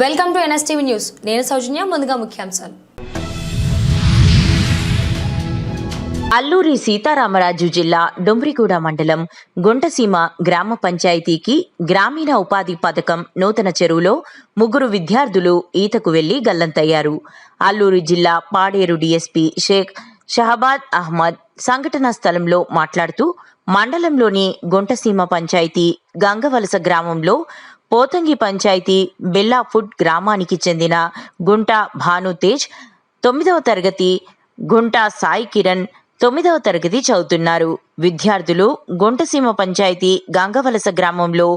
Welcome to NSTV news. నేను సౌజన్య. ముందుగా ముఖ్యాంశాలు. అల్లూరి సీతారామరాజు జిల్లా డొంబ్రిగూడ మండలం గుంటసీమ గ్రామ పంచాయతీకి గ్రామీణ ఉపాధి పథకం నూతన చెరువులో 3 విద్యార్థులు ఈతకు వెళ్లి గల్లంతయ్యారు. అల్లూరి జిల్లా పాడేరు డీఎస్పీ షేక్ షహబాద్ అహ్మద్ సంఘటనా స్థలంలో మాట్లాడుతూ, మండలంలోని గుంటసీమ పంచాయతీ గంగవలస గ్రామంలో పోతంగి పంచాయతీ బెల్లాఫుడ్ గ్రామానికి చెందిన గుంట భానుతేజ్ 9వ తరగతి, గుంట సాయి కిరణ్ 9వ తరగతి చదువుతున్నారు. విద్యార్థులు గుంటసీమ పంచాయతీ గంగవలస గ్రామంలో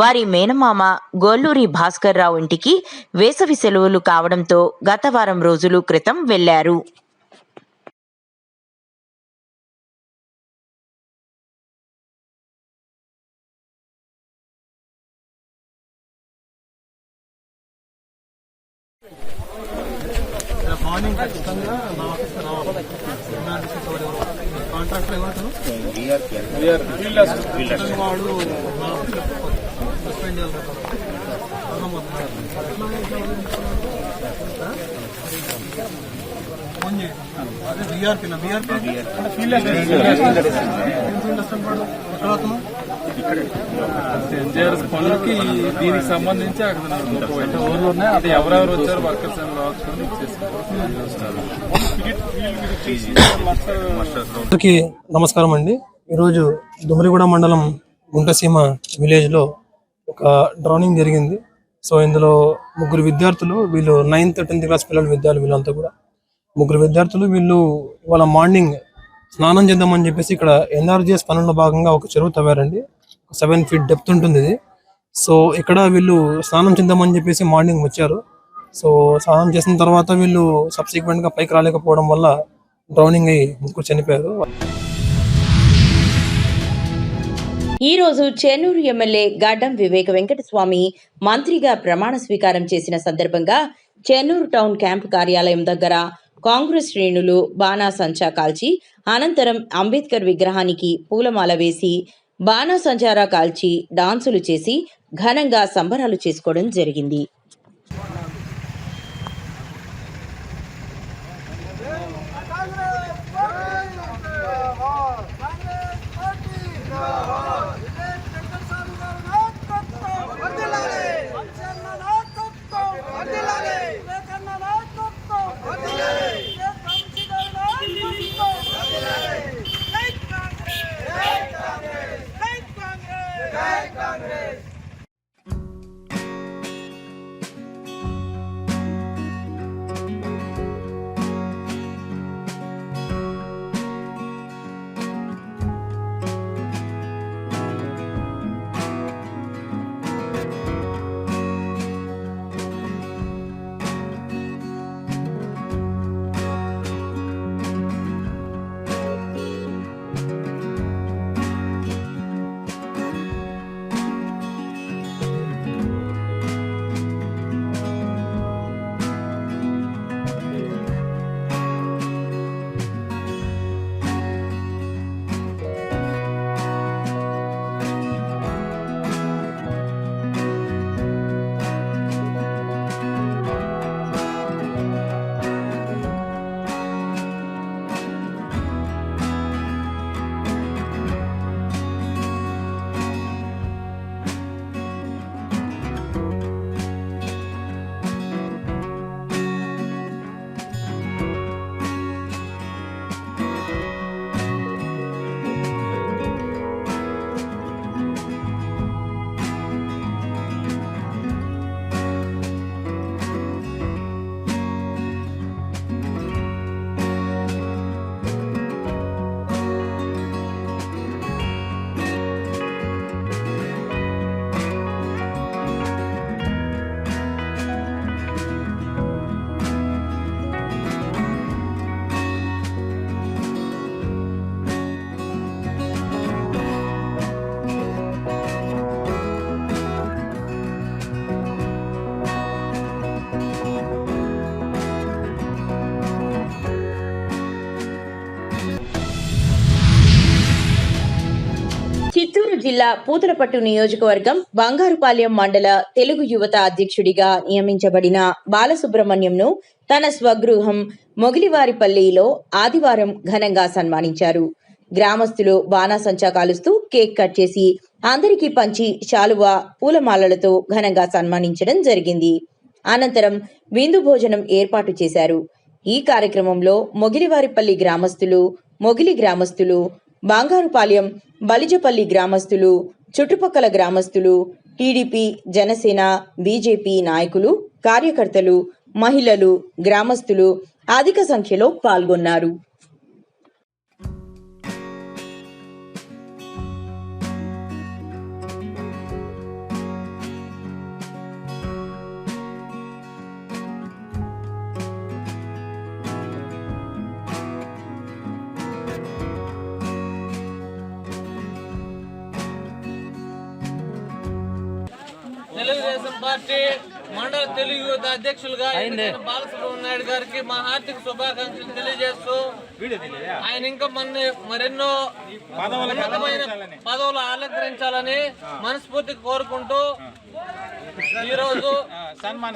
వారి మేనమామ గొల్లూరి భాస్కర్ రావు ఇంటికి వేసవి సెలవులు కావడంతో గత వారం రోజుల క్రితం వెళ్లారు. మార్నింగ్ ఖచ్చితంగా నా ఆఫీస్కి రావాలి. కాంట్రాక్టర్ ఎవరు వాడు సస్పెండ్ చేయాలి. ఫోన్ చేయండి. అదే బీఆర్పీ ఎన్జిఆర్ పనులకి దీనికి సంబంధించి అక్కడ ఊర్లు ఉన్నాయి. అది ఎవరెవరు వచ్చారు వర్కర్స్ అని రాసుకొని అందరికీ నమస్కారం అండి. ఈరోజు డొంబ్రిగూడ మండలం గుంటసీమ విలేజ్ లో ఒక డ్రౌనింగ్ జరిగింది. సో ఇందులో 3 విద్యార్థులు, వీళ్ళు 9th 10th క్లాస్ పిల్లల విద్యార్థులు, వీళ్ళంతా కూడా 3 విద్యార్థులు. వీళ్ళు ఇవాళ మార్నింగ్ స్నానం చేద్దామని చెప్పేసి ఇక్కడ ఎన్ఆర్జీఎస్ పనుల్లో భాగంగా ఒక చెరువు తవ్వారండి. 7 feet డెప్త్ ఉంటుంది ఇది. సో ఇక్కడ వీళ్ళు స్నానం చేద్దామని చెప్పేసి మార్నింగ్ వచ్చారు. సో స్నానం చేసిన తర్వాత వీళ్ళు సబ్సిక్వెంట్ గా పైకి రాలేకపోవడం వల్ల డ్రౌనింగ్ అయ్యి 3 చనిపోయారు. ఈ రోజు చెన్నూరు ఎమ్మెల్యే గడ్డం వివేక వెంకటస్వామి మంత్రిగా ప్రమాణ స్వీకారం చేసిన సందర్భంగా చెన్నూరు టౌన్ క్యాంపు కార్యాలయం దగ్గర కాంగ్రెస్ శ్రేణులు బాణాసంచా కాల్చి, అనంతరం అంబేద్కర్ విగ్రహానికి పూలమాల వేసి బాణాసంచారా కాల్చి డాన్సులు చేసి ఘనంగా సంబరాలు చేసుకోవడం జరిగింది. చిత్తూరు జిల్లా పూతలపట్టు నియోజకవర్గం బంగారుపాలెం మండల తెలుగు యువత అధ్యక్షుడిగా నియమించబడిన బాలసుబ్రహ్మణ్యంను తన స్వగృహం మొగిలివారిపల్లిలో ఆదివారం ఘనంగా సన్మానించారు. గ్రామస్తులు బాణాసంచా కాలుస్తూ కేక్ కట్ చేసి అందరికీ పంచి శాలువా పూలమాలలతో ఘనంగా సన్మానించడం జరిగింది. అనంతరం విందు భోజనం ఏర్పాటు చేశారు. ఈ కార్యక్రమంలో మొగిలివారిపల్లి గ్రామస్తులు, మొగిలి గ్రామస్తులు, బంగారుపాలెం, బలిజపల్లి గ్రామస్తులు, చుట్టుపక్కల గ్రామస్తులు, టీడీపీ, జనసేన, బీజేపీ నాయకులు, కార్యకర్తలు, మహిళలు, గ్రామస్తులు అధిక సంఖ్యలో పాల్గొన్నారు. తెలుగుదేశం పార్టీ మండల తెలుగు యువత అధ్యక్షులుగా బాలసుబ్రహ్మణ్యం నాయుడు గారికి మా హార్దిక శుభాకాంక్షలు తెలియజేస్తూ ఆయన ఇంకా మరెన్నో ఉన్నతమైన పదవులు అలంకరించాలని మనస్ఫూర్తిగా కోరుకుంటూ ఈరోజు సన్మాన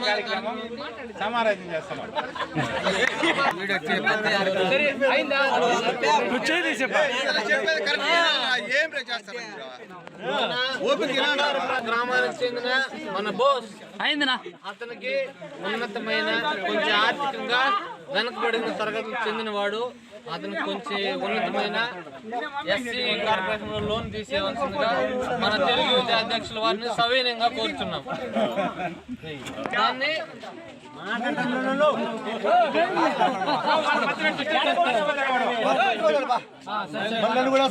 కార్యక్రమం సమారాధన చేస్తున్నాం. గ్రామానికి చెందిన మన బోస్ అతనికి ఉన్నతమైన కొంచెం ఆర్థికంగా వెనకబడిన తరగతికి చెందినవాడు. అతనికి కొంచెం ఉన్నతమైన ఎస్సీ కార్పొరేషన్ లో లోన్ తీసేవలసిందిగా మన తెలుగు యువత అధ్యక్షుల వారిని సవినయంగా కోరుచున్నాం. దాన్ని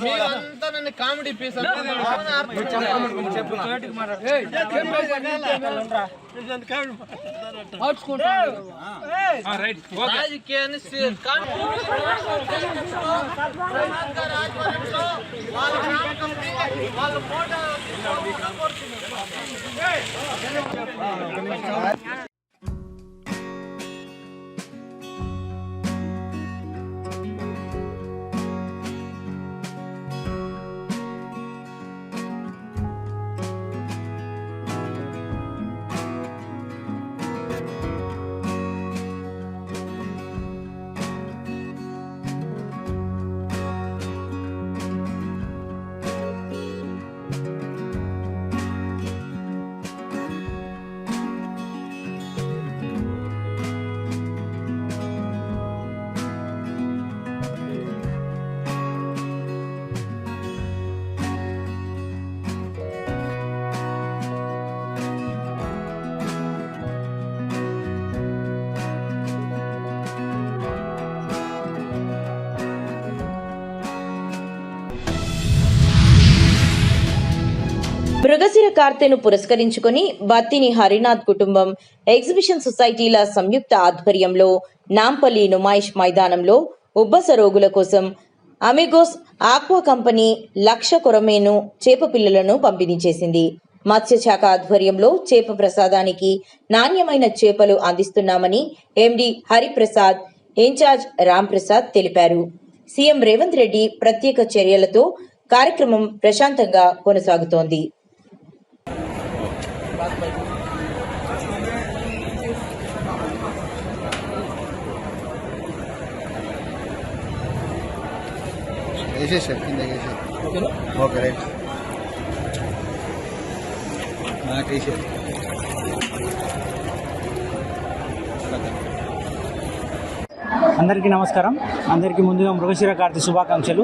మీరంతా నన్ను కామెడీ పీస్ రాజకీయాన్ని మృగశిర కార్తెను పురస్కరించుకుని బత్తిని హరినాథ్ కుటుంబం ఎగ్జిబిషన్ సొసైటీల సంయుక్త ఆధ్వర్యంలో నాంపల్లి నుమాయిష్ మైదానంలో ఉబ్బస రోగుల కోసం అమిగోస్ ఆక్వా కంపెనీ 1,00,000 కొరమేను చేప పిల్లలను పంపిణీ చేసింది. మత్స్యశాఖ ఆధ్వర్యంలో చేప ప్రసాదానికి నాణ్యమైన చేపలు అందిస్తున్నామని ఎండి హరిప్రసాద్, ఇన్ఛార్జ్ రామ్ ప్రసాద్ తెలిపారు. సీఎం రేవంత్ రెడ్డి ప్రత్యేక చర్యలతో కార్యక్రమం ప్రశాంతంగా కొనసాగుతోంది. ఓకే రైట్ అందరికీ నమస్కారం. అందరికీ ముందుగా మృగశిర కార్తీ శుభాకాంక్షలు.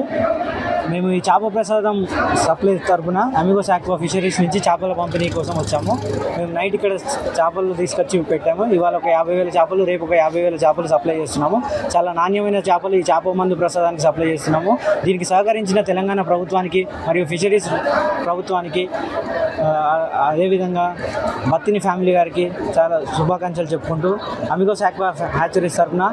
మేము ఈ చేప ప్రసాదం సప్లై తరపున అమిగోస్ ఆక్వా ఫిషరీస్ నుంచి చేపల పంపిణీ కోసం వచ్చాము. మేము నైట్ ఇక్కడ చేపలు తీసుకొచ్చి పెట్టాము. ఇవాళ ఒక 50,000 చేపలు, రేపు ఒక 50,000 చేపలు సప్లై చేస్తున్నాము. చాలా నాణ్యమైన చేపలు ఈ చేప మందు ప్రసాదానికి సప్లై చేస్తున్నాము. దీనికి సహకరించిన తెలంగాణ ప్రభుత్వానికి మరియు ఫిషరీస్ ప్రభుత్వానికి, అదేవిధంగా బత్తిని ఫ్యామిలీ గారికి చాలా శుభాకాంక్షలు చెప్పుకుంటూ అమిగోస్ ఆక్వా హ్యాచరీస్ తరపున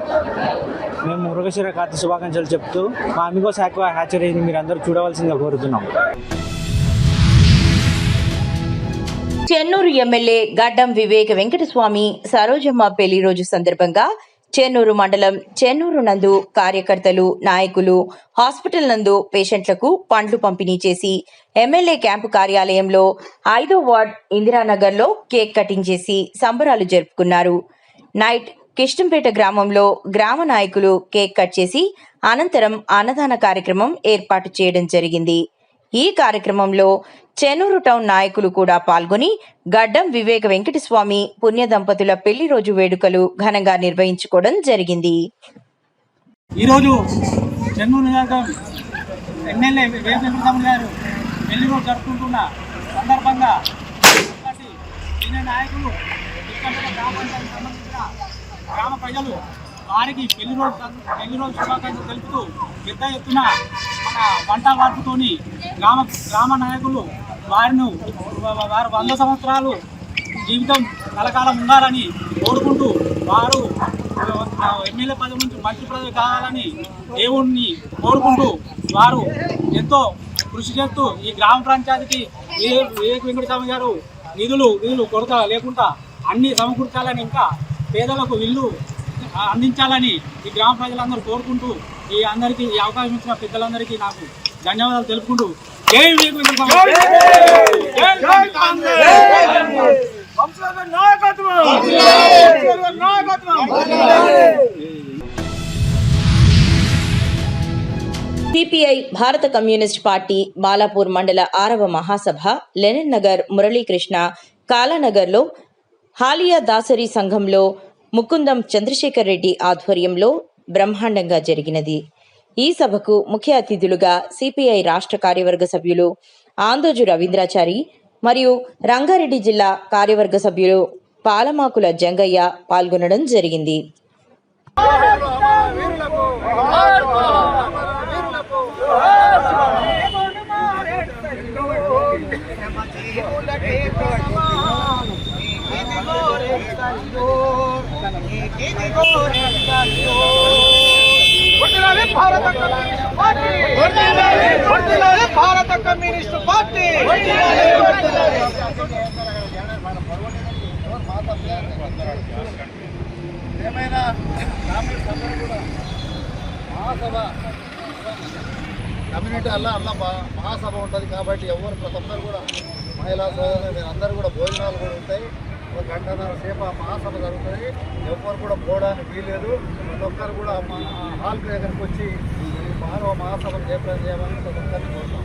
మేము మృగశిర కార్తీ శుభాకాంక్షలు చెప్తూ మా అమిగోస్ ఆక్వా హ్యాచరీని మీరు అందరూ చూడవలసిందిగా కోరుతున్నాం. చెన్నూరు ఎమ్మెల్యే గడ్డం వివేక వెంకటస్వామి సరోజమ్మ పెళ్లి రోజు సందర్భంగా చెన్నూరు మండలం చెన్నూరు నందు కార్యకర్తలు, నాయకులు హాస్పిటల్ నందు పేషెంట్లకు పండ్లు పంపిణీ చేసి ఎమ్మెల్యే క్యాంపు కార్యాలయంలో 5వ వార్డ్ ఇందిరానగర్లో కేక్ కటింగ్ చేసి సంబరాలు జరుపుకున్నారు. నైట్ కిష్టంపేట గ్రామంలో గ్రామ నాయకులు కేక్ కట్ చేసి అనంతరం అన్నదాన కార్యక్రమం ఏర్పాటు చేయడం జరిగింది. ఈ కార్యక్రమంలో చెన్నూరు టౌన్ నాయకులు కూడా పాల్గొని గడ్డం వివేక వెంకటస్వామి పుణ్య దంపతుల పెళ్లి రోజు వేడుకలు ఘనంగా నిర్వహించుకోవడం జరిగింది. ఈరోజు చెన్నూరు నియోజకవర్గం ఎమ్మెల్యే వివేక వెంకటస్వామి గారు పెళ్లి రోజు జరుపుకుంటున్న సందర్భంగా సీనియర్ నాయకులు గ్రామ ప్రజలు వారికి పెళ్లి రోజు శుభాకాంక్షలు తెలుపుతూ పెద్ద ఎత్తున మన వంట వార్పుతోని గ్రామ నాయకులు వారు 100 సంవత్సరాలు జీవితం కలకాలం ఉండాలని కోరుకుంటూ వారు ఎమ్మెల్యే పదవి నుంచి మంత్రి పదవి కావాలని దేవుణ్ణి కోరుకుంటూ వారు ఎంతో కృషి చేస్తూ ఈ గ్రామ పంచాయతీకి వివేక వెంకటస్వామి గారు నిధులు కొరత లేకుండా అన్ని సమకూర్చాలని, ఇంకా పేదలకు ఇల్లు అందించాలని ఈ గ్రామ ప్రజలందరూ కోరుకుంటూ ఈ అవకాశం ఇచ్చిన పెద్దలందరికీ నాకు ధన్యవాదాలు తెలుపుకుంటూ జై వివేక వెంకటస్వామి. సిపిఐ భారత కమ్యూనిస్ట్ పార్టీ బాలాపూర్ మండల 6వ మహాసభ లెనిన్ నగర్ మురళీకృష్ణ కాలానగర్లో హాలియా దాసరి సంఘంలో ముకుందం చంద్రశేఖర్ రెడ్డి ఆధ్వర్యంలో బ్రహ్మాండంగా జరిగినది. ఈ సభకు ముఖ్య అతిథులుగా సిపిఐ రాష్ట్ర కార్యవర్గ సభ్యులు ఆందోజు రవీంద్రాచారి మరియు రంగారెడ్డి జిల్లా కార్యవర్గ సభ్యులు పాలమాకుల జంగయ్య పాల్గొనడం జరిగింది. భారత కమ్యూనిస్ట్ పార్టీ ఏమైనా మహాసభ కమ్యూనిటీ అలా మహాసభ ఉంటుంది కాబట్టి ఎవరు ప్రతి ఒక్కరు కూడా మహిళా సోదరులు మీరందరూ కూడా భోజనాలు కూడా ఉంటాయి. 1 గంటన్నర సేపు ఆ మహాసభ జరుగుతుంది. ఎవరు కూడా పోవడానికి వీలేదు. ప్రతి ఒక్కరు కూడా హాల్ దగ్గరికి వచ్చి ఈ మహాసభను జయప్రదం చేయాలని ప్రతి ఒక్కరిని కోరుతాం.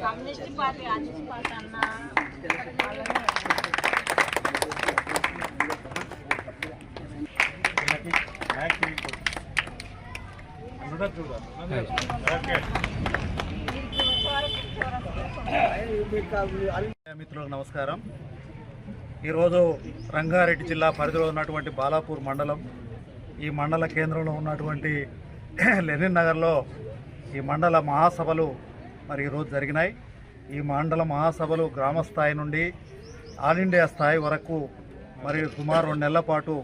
కమ్యూనిస్ట్ పార్టీ అన్న మిత్రులకు నమస్కారం. ఈరోజు రంగారెడ్డి జిల్లా పరిధిలో ఉన్నటువంటి బాలాపూర్ మండలం, ఈ మండల కేంద్రంలో ఉన్నటువంటి లెనిన్ నగర్లో ఈ మండల మహాసభలు మరి ఈరోజు జరిగినాయి. ఈ మండల మహాసభలు గ్రామ స్థాయి నుండి ఆల్ ఇండియా స్థాయి వరకు మరి సుమారు 2 నెలల పాటు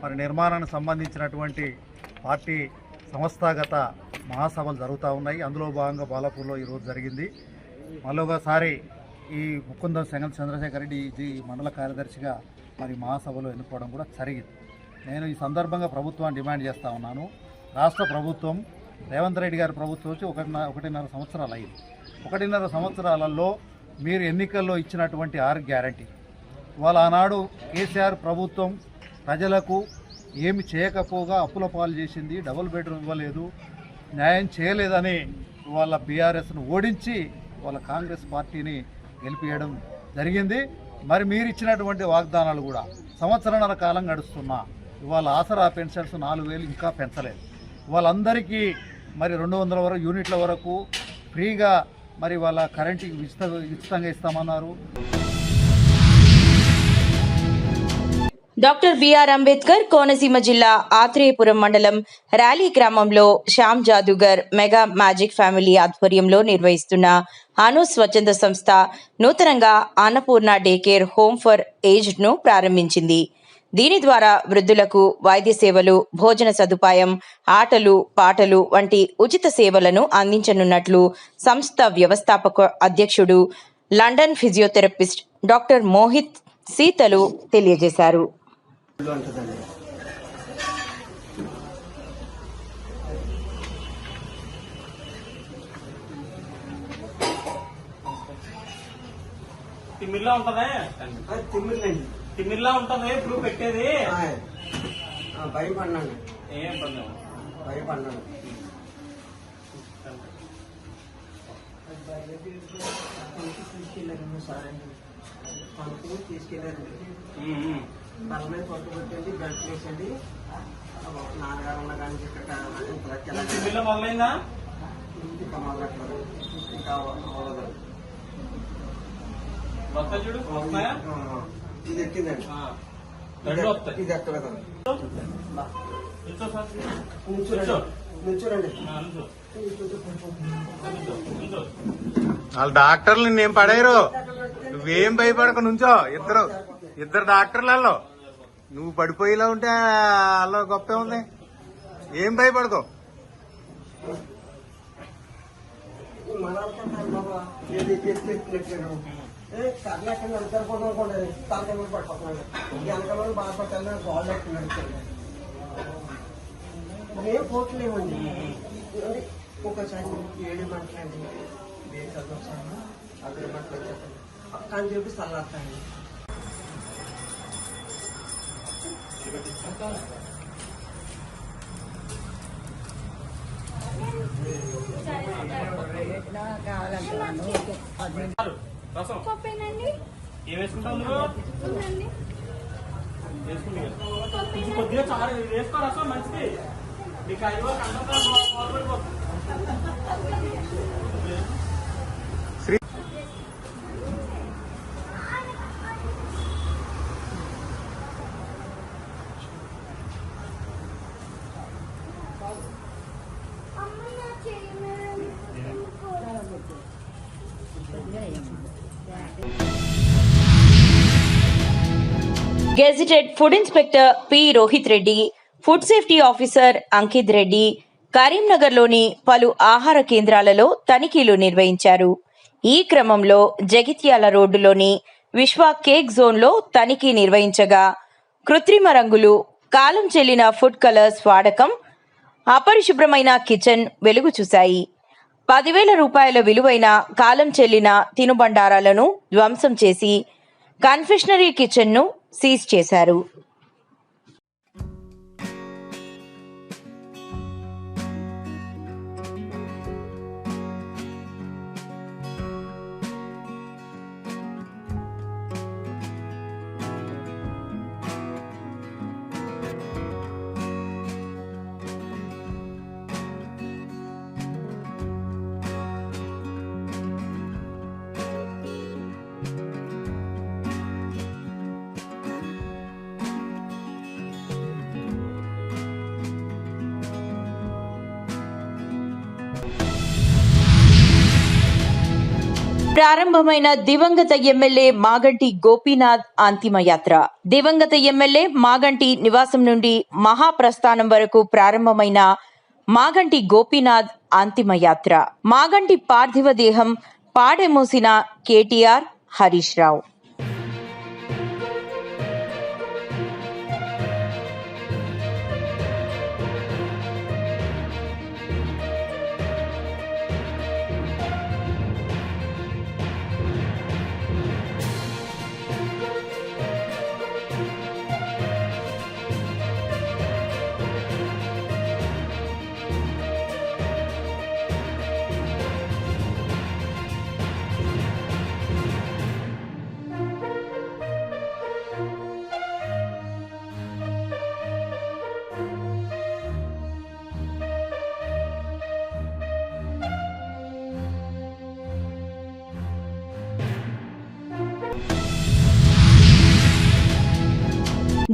మరి నిర్మాణానికి సంబంధించినటువంటి పార్టీ సంస్థాగత మహాసభలు జరుగుతూ ఉన్నాయి. అందులో భాగంగా బాలాపూర్లో ఈరోజు జరిగింది. మరొకసారి ఈ ముకుందం చంద్రశేఖర్ రెడ్డి ఈ మండల కార్యదర్శిగా మరి మహాసభలో ఎన్నుకోవడం కూడా జరిగింది. నేను ఈ సందర్భంగా ప్రభుత్వాన్ని డిమాండ్ చేస్తూ ఉన్నాను. రాష్ట్ర ప్రభుత్వం రేవంత్ రెడ్డి గారి ప్రభుత్వం వచ్చి 1.5 సంవత్సరాలు అయింది. 1.5 సంవత్సరాలలో మీరు ఎన్నికల్లో ఇచ్చినటువంటి 6 గ్యారంటీ వాళ్ళ ఆనాడు కేసీఆర్ ప్రభుత్వం ప్రజలకు ఏమి చేయకపోగా అప్పుల పాలు చేసింది, డబుల్ బెడ్రూమ్ ఇవ్వలేదు, న్యాయం చేయలేదని వాళ్ళ బీఆర్ఎస్ను ఓడించి వాళ్ళ కాంగ్రెస్ పార్టీని గెలిపియడం జరిగింది. మరి మీరు ఇచ్చినటువంటి వాగ్దానాలు కూడా సంవత్సరాల కాలం గడుస్తున్నా ఇవాళ ఆసరా పెన్షన్స్ 4,000 ఇంకా పెంచలేదు. వాళ్ళందరికీ మరి 200 వరకు యూనిట్ల వరకు ఫ్రీగా మరి వాళ్ళ కరెంటుకి ఉచితంగా ఇస్తామన్నారు. డాక్టర్ బిఆర్ అంబేద్కర్ కోనసీమ జిల్లా ఆత్రేయపురం మండలం ర్యాలీ గ్రామంలో శ్యామ్ జాదూగర్ మెగా మ్యాజిక్ ఫ్యామిలీ ఆధ్వర్యంలో నిర్వహిస్తున్న అను స్వచ్ఛంద సంస్థ నూతనంగా Annapurna day care home for aged ను ప్రారంభించింది. దీని ద్వారా వృద్ధులకు వైద్య సేవలు, భోజన సదుపాయం, ఆటలు, పాటలు వంటి ఉచిత సేవలను అందించనున్నట్లు సంస్థ వ్యవస్థాపక అధ్యక్షుడు లండన్ ఫిజియోథెరపిస్ట్ డాక్టర్ మోహిత్ సీతలు తెలియజేశారు. తిమ్మిర్లా ఉంటదే తిమ్మిర్లా ఉంటది ఇప్పుడు పెట్టేది భయపడినాను ఏం పడలేము భయపడినాను తీసుకెళ్ళాను సార్ పనుకు తీసుకెళ్ళారు తల మీద పట్టుకొట్టండి బెల్ట్ వేసండి నాన్నగారు ఉన్న కానీ ఇక్కడ తిమ్మిర్లా మొదలైందా ఇంకా మొదలెట్లేదు ఇంకా అవ్వదు వస్తా చూడు వస్తాయా ఇది ఎక్కిందండి రెండు వస్తాయి ఇది ఎక్కలేదండి కూర్చో నుంచోరండి వాళ్ళ డాక్టర్లు నిన్నేం పడేయరు, నువ్వేం భయపడక నుంచో. ఇద్దరు డాక్టర్లలో నువ్వు పడిపోయేలా ఉంటే అలా గొప్పే ఉంది. ఏం భయపడకు. బాబా కర్ణాటక నడుచుకోవడం కూడా తలకాయ మీద పడిపోతున్నాడు. వెనకాల బాధపడతాను గోల్డ్ ఎక్కడ నడుస్తుంది ఏం పోట్లేమండి. ఒకసారి 7 గంటలండి బేస్ చదువుతాను 10 గంటలు వచ్చేస్తాను పక్క అని చెప్పి చల్లాస్తాను. రసం పప్పేనండి ఏం వేసుకుంటావు నువ్వు ఉందండి వేసుకుంది కొద్దిగా చాలా వేసుకో రసం మంచిది నీకు అయ్యో కంటే gazetted food inspector P Rohit Reddy, food safety officer Ankit Reddy కరీంనగర్లోని పలు ఆహార కేంద్రాలలో తనిఖీలు నిర్వహించారు. ఈ క్రమంలో జగిత్యాల రోడ్డులోని విశ్వ కేక్ జోన్లో తనిఖీ నిర్వహించగా కృత్రిమ రంగులు, కాలం చెల్లిన ఫుడ్ కలర్స్ వాడకం, అపరిశుభ్రమైన కిచెన్ వెలుగు చూశాయి. 10,000 రూపాయల విలువైన కాలం చెల్లిన తినుబండారాలను ధ్వంసం చేసి కన్ఫెక్షనరీ కిచెన్ను సీజ్ చేశారు. ప్రారంభమైన దివంగత ఎమ్మెల్యే మాగంటి గోపీనాథ్ అంతిమయాత్ర. దివంగత ఎమ్మెల్యే మాగంటి నివాసం నుండి మహాప్రస్థానం వరకు ప్రారంభమైన మాగంటి గోపీనాథ్ అంతిమయాత్ర. మాగంటి పార్థివ దేహం పాడెమోసిన కేటీఆర్, హరీష్ రావు.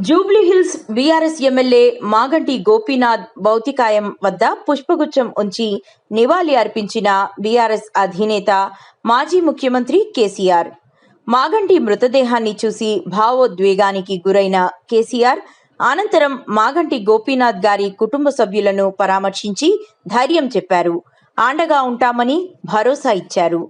జూబ్లీహిల్స్ బీఆర్ఎస్ ఎమ్మెల్యే మాగంటి గోపీనాథ్ భౌతికాయం వద్ద పుష్పగుచ్చం ఉంచి నివాళి అర్పించిన బీఆర్ఎస్ అధినేత మాజీ ముఖ్యమంత్రి కేసీఆర్. మాగంటి మృతదేహాన్ని చూసి భావోద్వేగానికి గురైన కేసీఆర్ అనంతరం మాగంటి గోపీనాథ్ గారి కుటుంబ సభ్యులను పరామర్శించి ధైర్యం చెప్పారు. అండగా ఉంటామని భరోసా ఇచ్చారు.